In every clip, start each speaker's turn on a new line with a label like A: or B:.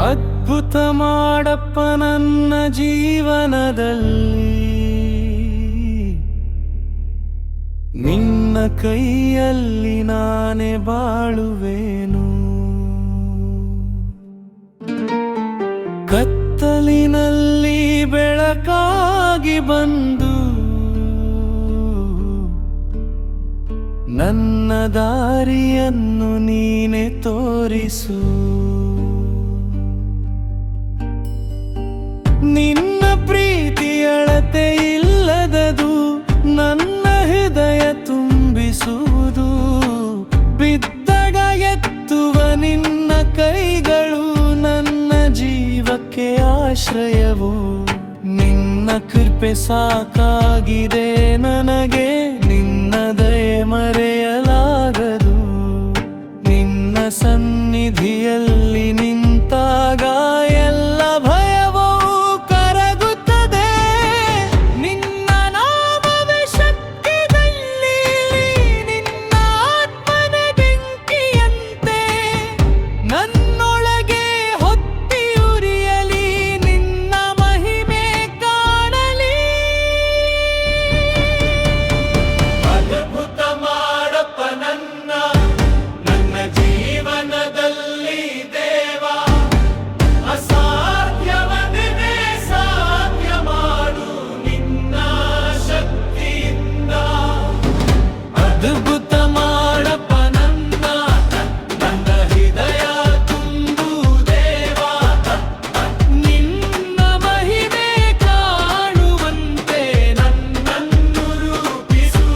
A: ಅದ್ಭುತ ಮಾಡಪ್ಪ ನನ್ನ ಜೀವನದಲ್ಲಿ, ನಿನ್ನ ಕೈಯಲ್ಲಿ ನಾನೇ ಬಾಳುವೆನು. ಕತ್ತಲಿನಲ್ಲಿ ಬೆಳಕಾಗಿ ಬಂದು ನನ್ನ ದಾರಿಯನ್ನು ನೀನೆ ತೋರಿಸು. ನಿನ್ನ ಪ್ರೀತಿ ಅಳತೆ ಇಲ್ಲದದು, ನನ್ನ ಹೃದಯ ತುಂಬಿಸುವುದು. ಬಿದ್ದಾಗ ಎತ್ತುವ ನಿನ್ನ ಕೈಗಳು ನನ್ನ ಜೀವಕ್ಕೆ ಆಶ್ರಯವು. ನಿನ್ನ ಕೃಪೆ ಸಾಕಾಗಿದೆ ನನಗೆ, ನಿನ್ನ ದಯೆ ಮರೆಯಲಾಗದು. ನಿನ್ನ ಸನ್ನಿಧಿಯಲ್ಲಿ ನಿಂತಾಗ ಎಲ್ಲ ಭಯವೂ ಕರಗುತ್ತದೆ. ನಿನ್ನ ನಾಮವೇ ಶಕ್ತಿಯಲ್ಲಿ, ನಿನ್ನ ಆತ್ಮನ ಬೆಂಕಿಯಂತೆ ನನ್ನೊಳಗೆ ಹೊತ್ತಿಯುರಿಯಲಿ. ನಿನ್ನ ಮಹಿಮೆ ಕಾಣಲಿ. ಅದ್ಭುತ ಮಾಡಪ್ಪ ನನ್ನ ಜೀವನದಲ್ಲಿ ದೇವಾ. ಅಸಾಧ್ಯವನ್ನೇ ಸಾಧ್ಯ ಮಾಡು ನಿನ್ನ ಶಕ್ತಿಯಿಂದ. ಅದ್ಭುತ ಮಾಡಪ್ಪ ನನ್ನ ಹೃದಯ ತುಂಬು ದೇವಾ. ನಿನ್ನ ಮಹಿಮೆ ಕಾಣುವಂತೆ ನನ್ನನ್ನು ರೂಪಿಸು.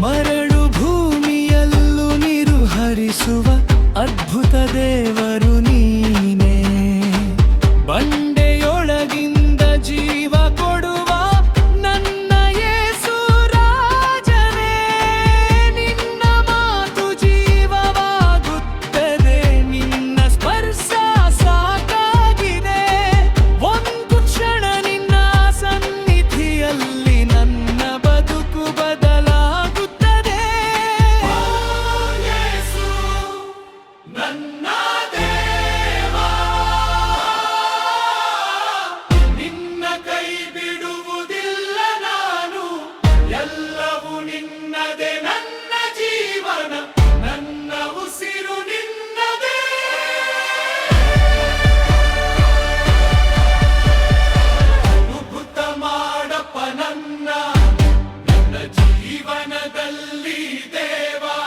A: ಮರಳು ಭೂಮಿಯಲ್ಲೂ ನೀರು ಹರಿಸುವ ಅದ್ಭುತ ದೇವರು ನೀನೇ. ಬಂಡೆಯೊಳಗಿಂದ ಜೀವ ಕೊಡುವ ನನ್ನ ಯೇಸು ರಾಜನೇ. ನಿನ್ನ ಮಾತು ಜೀವವಾಗುತ್ತದೆ, ನಿನ್ನ ಸ್ಪರ್ಶ ಸಾಕಾಗಿದೆ. ಒಂದು ಕ್ಷಣ ನಿನ್ನ ಸನ್ನಿಧಿಯಲ್ಲಿ ನನ್ನ ಬದುಕು ಬದಲಾಗುತ್ತದೆ. ಯೇಸು ನನ್ನ ದೇವಾ, ನಿನ್ನ ಕೈ ಬಿಡುವುದಿಲ್ಲ ನಾನು. ಎಲ್ಲವೂ ನಿನ್ನದೇ, ನನ್ನ ಜೀವನ ನನ್ನ ಉಸಿರು ನಿನ್ನದೇ. ಅದ್ಭುತ ಮಾಡಪ್ಪ ನನ್ನ ಜೀವನದಲ್ಲಿ ದೇವಾ.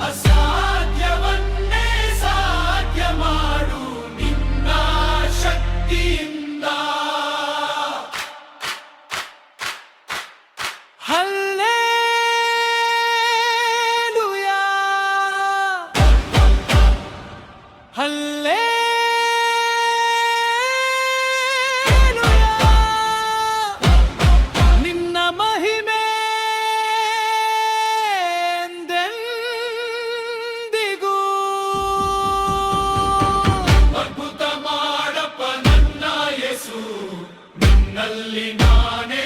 A: ಅಸಾಧ್ಯವನ್ನೇ ಸಾಧ್ಯ ಮಾಡು ನಿನ್ನ ಶಕ್ತಿಯಿಂದ. Hallelujah, hallelujah. ನಿನ್ನ ಮಹಿಮೆ ಎಂದೆಂದಿಗೂ. ಅದ್ಭುತ ಮಾಡಪ್ಪ ನನ್ನ ಯೇಸು, ನಿನ್ನಲ್ಲಿ ನಾನೇ